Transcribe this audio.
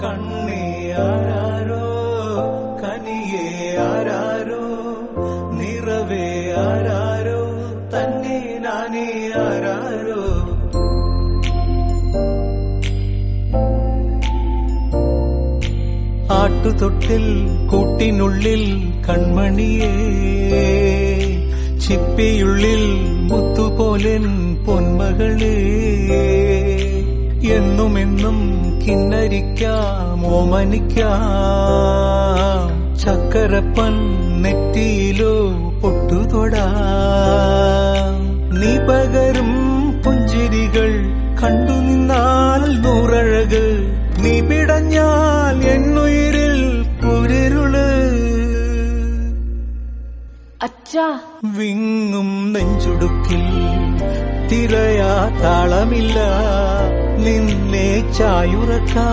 കണ്ണേ ആരാരോ കനിയേ ആരാരോ നിറവേ ആരാരോ തന്നെ നാനേ ആരാരോ. ആട്ടുതൊട്ടിൽ കൂട്ടിനുള്ളിൽ കൺമണിയേ ചിപ്പിയുള്ളിൽ മുത്തുപോലെൻ പൊന്മകളേ എന്നുമെന്നും കിന്നരിക്കാം ഓമനിക്കാം ചക്കരപ്പൻ നെറ്റിയിലോ പൊട്ടുതൊടാം. നീ പകരും പുഞ്ചിരികൾ കണ്ടു നിന്നാൽ നൂറഴക് നീ പിടഞ്ഞാൽ എന്നുയിരിൽ കുരിരുള്. അച്ഛാ വിങ്ങും നെഞ്ചുടുക്കിൽ തിരയാ താളമില്ല നിന്നെ ചായുറക്കാം.